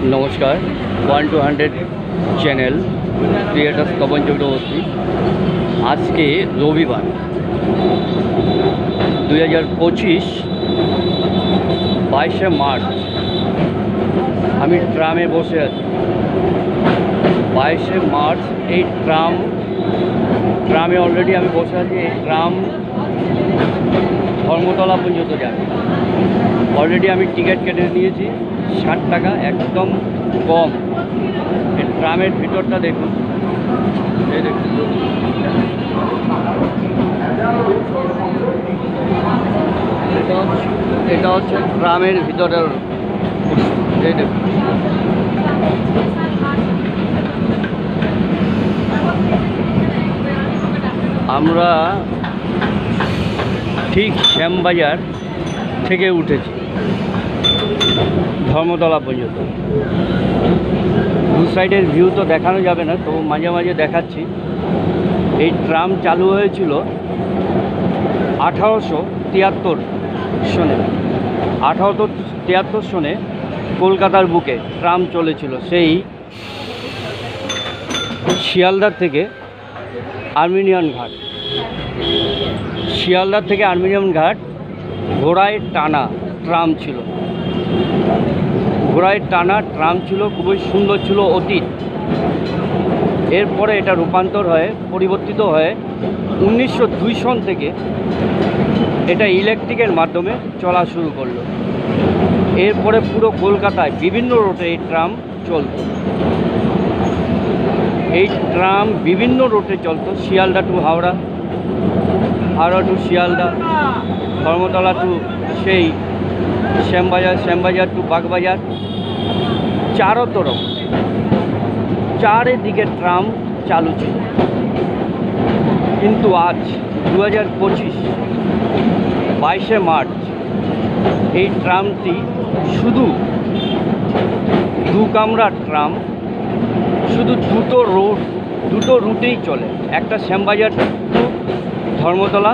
নমস্কার, 1-200 channel creator Tapan Chakraborty. আজকে রবিবার 2025 22শে মার্চ। আমি ট্রামে বসে আছি। 22শে মার্চ এই ট্রামে অলরেডি আমি বসে আছি। এই ট্রাম ধর্মতলা পর্যন্ত যাবে। অলরেডি আমি টিকিট কেটে নিয়েছি 60 টাকা, একদম কম। এই ট্রামের ভিতরটা দেখুন, এই দেখুন, এটা হচ্ছে ট্রামের ভিতরের। এই দেখুন, আমরা ঠিক শ্যামবাজার থেকে উঠেছি ধর্মতলা পর্যন্ত। দু সাইডের ভিউ তো দেখানো যাবে না, তো মাঝে মাঝে দেখাচ্ছি। এই ট্রাম চালু হয়েছিল 1873 সনে। 1873 সনে কলকাতার বুকে ট্রাম চলেছিল। সেই শিয়ালদার থেকে আর্মেনিয়ান ঘাট, শিয়ালদার থেকে আর্মেনিয়ান ঘাট ঘোড়ায় টানা ট্রাম ছিল। ঘোড়ায় টানা ট্রাম ছিল, খুবই সুন্দর ছিল অতীত। এরপরে এটা রূপান্তর হয়ে পরিবর্তিত হয়ে 1902 সন থেকে এটা ইলেকট্রিকের মাধ্যমে চলা শুরু করলো। এরপরে পুরো কলকাতায় বিভিন্ন রুটে এই ট্রাম চলত। এই ট্রাম বিভিন্ন রুটে চলতো, Sealdah to Howrah, Howrah to Sealdah, Dharmatala to সেই শ্যামবাজার, শ্যামবাজার টু বাগবাজার। চারিদিকে ট্রাম চালু ছিল। কিন্তু আজ 2025 22শে মার্চ এই ট্রামটি শুধু দু কামরার ট্রাম, শুধু দুটো রুটেই চলে। একটা শ্যামবাজার টু ধর্মতলা,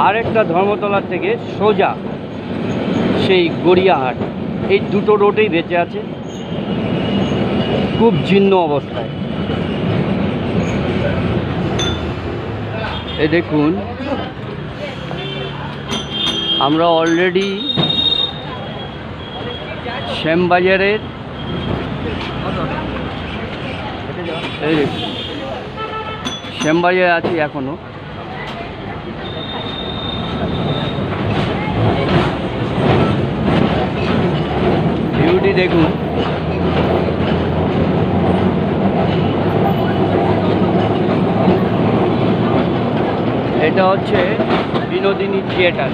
আর একটা ধর্মতলা থেকে সোজা সেই গড়িয়াহাট। এই দুটো রোডেই বেঁচে আছে, খুব জীর্ণ অবস্থায়। এই দেখুন, আমরা অলরেডি শ্যামবাজারের, এই দেখুন শ্যামবাজারে আছি এখনো। ভিউটি দেখুন, এটা হচ্ছে বিনোদিনী থিয়েটার।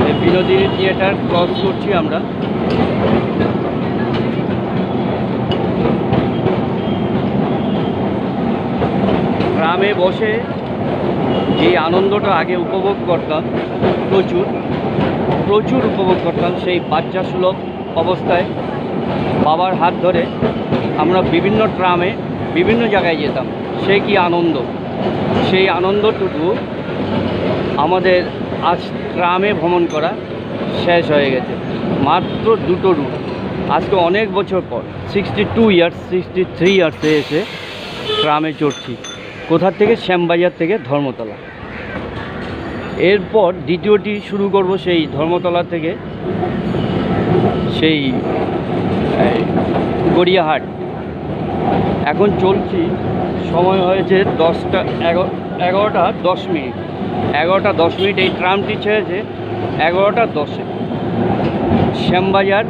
এই বিনোদিনী থিয়েটার ক্রস করছি আমরা। ট্রামে বসে যে আনন্দটা আগে উপভোগ করতাম, প্রচুর উপভোগ করতাম। সেই বাচ্চা সুলভ অবস্থায় বাবার হাত ধরে আমরা বিভিন্ন ট্রামে বিভিন্ন জায়গায় যেতাম। সে কি আনন্দ! সেই আনন্দটুকু আমাদের আজ ট্রামে ভ্রমণ করা শেষ হয়ে গেছে। মাত্র দুটো রুট। আজকে অনেক বছর পর 63 ইয়ার্সে এসে ট্রামে চড়ছি। কোথা থেকে? শ্যামবাজার থেকে ধর্মতলা। এরপর দ্বিতীয়টি শুরু করব সেই ধর্মতলা থেকে সেই গড়িয়াহাট। এখন চলছি, সময় হয়েছে 11টা 10 মিনিট। 11টা 10 মিনিট এই ট্রামটি ছেড়েছে 11টা 10-এ শ্যামবাজার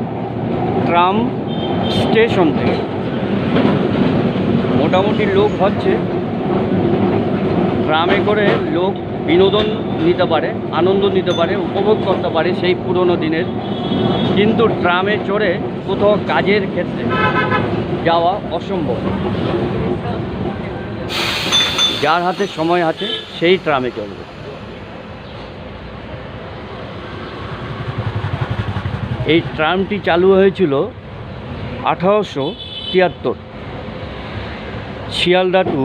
ট্রাম স্টেশন থেকে। মোটামুটি লোক হচ্ছে। ট্রামে করে লোক বিনোদন নিতে পারে, আনন্দ নিতে পারে, উপভোগ করতে পারে সেই পুরনো দিনের। কিন্তু ট্রামে চড়ে কোথাও কাজের ক্ষেত্রে যাওয়া অসম্ভব। যার হাতে সময় আছে সেই ট্রামে চলবে। এই ট্রামটি চালু হয়েছিল 1873 শিয়ালদা টু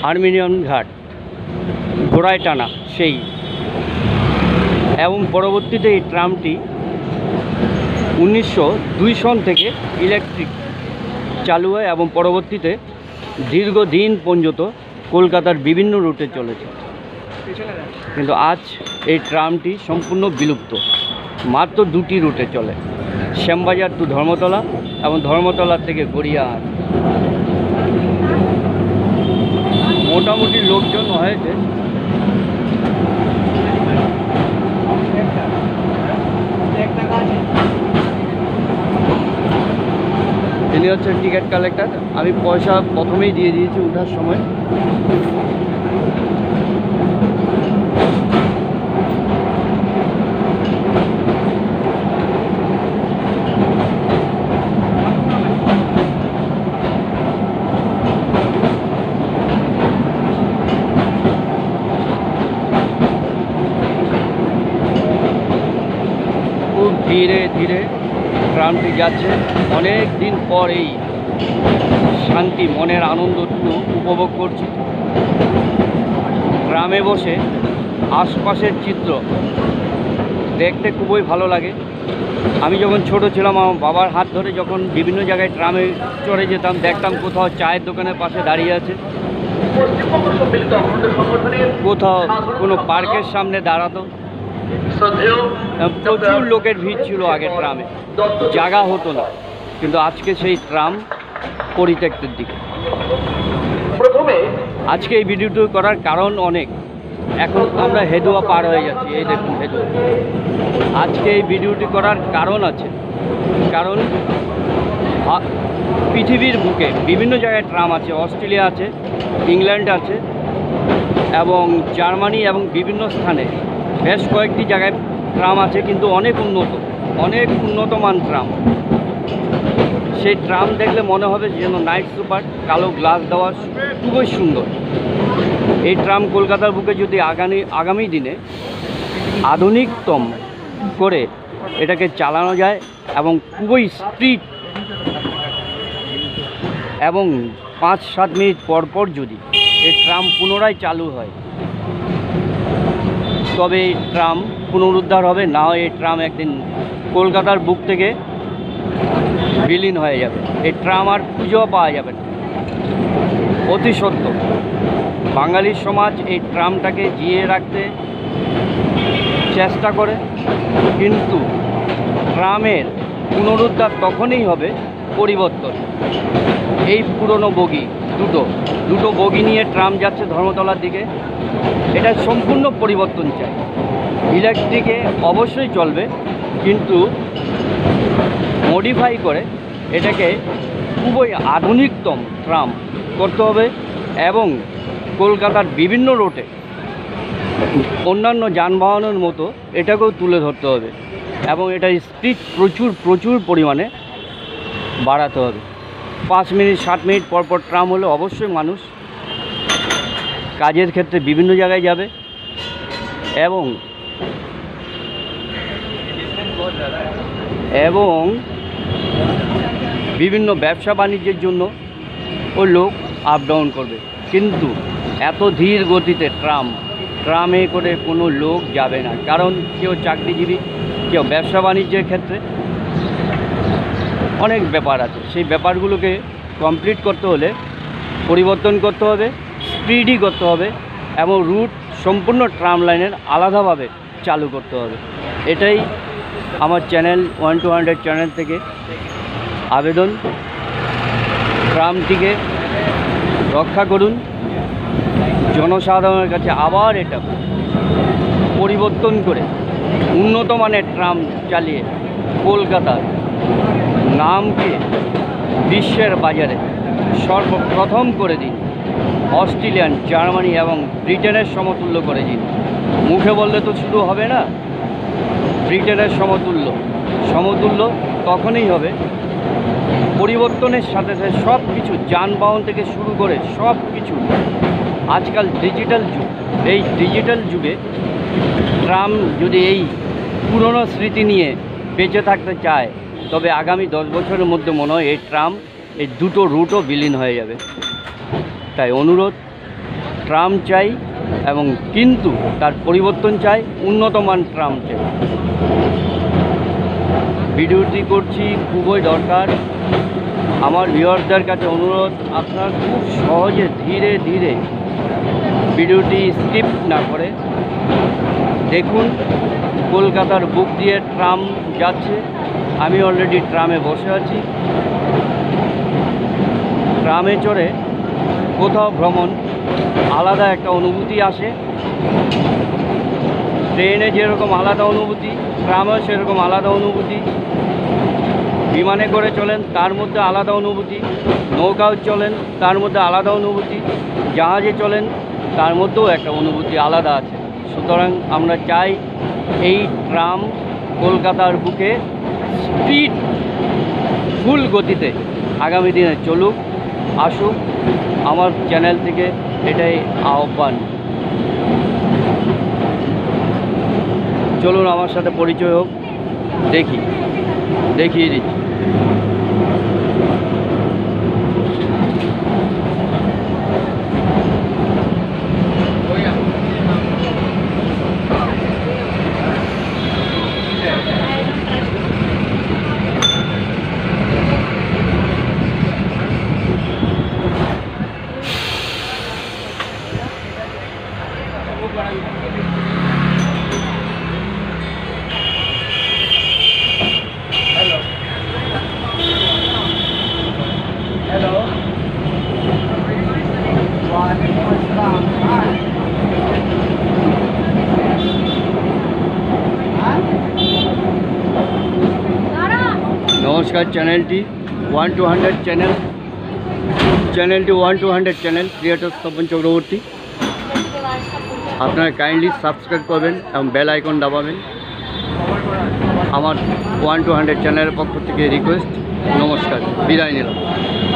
আর্মেনিয়ান ঘাট ঘোড়ায় টানা সেই। এবং পরবর্তীতে এই ট্রামটি 1902 সন থেকে ইলেকট্রিক চালু হয় এবং পরবর্তীতে দীর্ঘদিন পর্যন্ত কলকাতার বিভিন্ন রুটে চলেছে। কিন্তু আজ এই ট্রামটি সম্পূর্ণ বিলুপ্ত, মাত্র 2টি রুটে চলে, শ্যামবাজার টু ধর্মতলা এবং ধর্মতলা থেকে গড়িয়াহাট। মোটামুটি লোকজন হয়েছে। তিনি হচ্ছেন টিকিট কালেক্টর। আমি পয়সা প্রথমেই দিয়ে দিয়েছি ওঠার সময়। খুব ধীরে ধীরে ট্রামটি যাচ্ছে। অনেক দিন পর এই শান্তি, মনের আনন্দটুকু উপভোগ করছি। গ্রামে বসে আশপাশের চিত্র দেখতে খুবই ভালো লাগে। আমি যখন ছোট ছিলাম, আমার বাবার হাত ধরে যখন বিভিন্ন জায়গায় ট্রামে চড়ে যেতাম, দেখতাম কোথাও চায়ের দোকানের পাশে দাঁড়িয়ে আছে, কোথাও কোনো পার্কের সামনে দাঁড়াতো। প্রচুর লোকের ভিড় ছিল আগে ট্রামে, জায়গা হতো না। কিন্তু আজকে সেই ট্রাম পরিত্যক্তের দিকে। আজকে এই ভিডিওটি করার কারণ অনেক। এখন আমরা হেদুয়া পার হয়ে যাচ্ছি, এই দেখুন হেদুয়া। আজকে এই ভিডিওটি করার কারণ আছে, কারণ পৃথিবীর বুকে বিভিন্ন জায়গায় ট্রাম আছে। অস্ট্রেলিয়া আছে, ইংল্যান্ড আছে এবং জার্মানি এবং বিভিন্ন স্থানে বেশ কয়েকটি জায়গায় ট্রাম আছে, কিন্তু অনেক উন্নতমান ট্রাম। সেই ট্রাম দেখলে মনে হবে যেন নাইট সুপার, কালো গ্লাস দেওয়া, খুবই সুন্দর। এই ট্রাম কলকাতার বুকে যদি আগামী দিনে আধুনিকতম করে এটাকে চালানো যায় এবং খুবই স্ট্রিট এবং 5-7 মিনিট পর যদি এই ট্রাম পুনরায় চালু হয়, তবে এই ট্রাম পুনরুদ্ধার হবে। না হয় এই ট্রাম একদিন কলকাতার বুক থেকে বিলীন হয়ে যাবে। এই ট্রাম আর খুঁজেও পাওয়া যাবে না। অতি সত্য, বাঙালি সমাজ এই ট্রামটাকে জিয়ে রাখতে চেষ্টা করে, কিন্তু ট্রামের পুনরুদ্ধার তখনই হবে পরিবর্তন। এই পুরনো বগি দুটো বগি নিয়ে ট্রাম যাচ্ছে ধর্মতলার দিকে, এটা সম্পূর্ণ পরিবর্তন চাই। ইলেকট্রিকে অবশ্যই চলবে, কিন্তু মডিফাই করে এটাকে খুবই আধুনিকতম ট্রাম করতে হবে এবং কলকাতার বিভিন্ন রুটে অন্যান্য যানবাহনের মতো এটাকেও তুলে ধরতে হবে এবং এটার স্পিড প্রচুর পরিমাণে বাড়াতে হবে। 5 মিনিট 7 মিনিট পর ট্রাম হলে অবশ্যই মানুষ কাজের ক্ষেত্রে বিভিন্ন জায়গায় যাবে এবং বিভিন্ন ব্যবসা বাণিজ্যের জন্য ওই লোক আপ ডাউন করবে। কিন্তু এত ধীর গতিতে ট্রামে করে কোনো লোক যাবে না, কারণ কেউ চাকরিজীবী, কেউ ব্যবসা বাণিজ্যের ক্ষেত্রে অনেক ব্যাপার আছে। সেই ব্যাপারগুলোকে কমপ্লিট করতে হলে পরিবর্তন করতে হবে, স্পিডই করতে হবে এবং রুট সম্পূর্ণ ট্রাম লাইনের আলাদাভাবে চালু করতে হবে। এটাই আমার চ্যানেল 1 to 100 চ্যানেল থেকে আবেদন। ট্রামটিকে রক্ষা করুন। জনসাধারণের কাছে আবার এটা পরিবর্তন করে উন্নত মানের ট্রাম চালিয়ে কলকাতার নামকে বিশ্বের বাজারে সর্বপ্রথম করে দিন। অস্ট্রেলিয়ান, জার্মানি এবং ব্রিটেনের সমতুল্য করে দিন। মুখে বললে তো শুধু হবে না। ব্রিটেনের সমতুল্য তখনই হবে পরিবর্তনের সাথে সাথে সব কিছু, যানবাহন থেকে শুরু করে সব কিছু। আজকাল ডিজিটাল যুগ, এই ডিজিটাল যুগে ট্রাম যদি এই পুরনো স্মৃতি নিয়ে বেঁচে থাকতে চায়, তবে আগামী 10 বছরের মধ্যে মনে হয় এই ট্রাম, এই দুটো রুটও বিলীন হয়ে যাবে। তাই অনুরোধ, ট্রাম চাই এবং কিন্তু তার পরিবর্তন চাই, উন্নতমান ট্রাম চাই। ভিডিওটি করছি খুবই দরকার। আমার ভিউয়ারদের কাছে অনুরোধ, আপনারা খুব সহজে ধীরে ধীরে ভিডিওটি স্কিপ না করে দেখুন। কলকাতার বুক দিয়ে ট্রাম যাচ্ছে, আমি অলরেডি ট্রামে বসে আছি। ট্রামে চড়ে কোথাও ভ্রমণ আলাদা একটা অনুভূতি আসে। ট্রেনে যেরকম আলাদা অনুভূতি, ট্রামেও সেরকম আলাদা অনুভূতি। বিমানে করে চলেন তার মধ্যে আলাদা অনুভূতি, নৌকাও চলেন তার মধ্যে আলাদা অনুভূতি, জাহাজে চলেন তার মধ্যেও একটা অনুভূতি আলাদা আছে। সুতরাং আমরা চাই এই ট্রাম কলকাতার বুকে স্পিড ফুল গতিতে আগামী দিনে চলুক, আসুক। আমার চ্যানেল থেকে এটাই আহ্বান। চলুন আমার সাথে পরিচয় হোক, দেখিয়ে দিচ্ছি। নমস্কার। চ্যানেলটি 1 to 100 চ্যানেলটি 1 to 100 channel creator Tapan Chakraborty. আপনারা কাইন্ডলি সাবস্ক্রাইব করবেন এবং বেল আইকন দাবাবেন। আমার 1 to 100 চ্যানেলের পক্ষ থেকে রিকোয়েস্ট। নমস্কার, বিদায় নিলাম।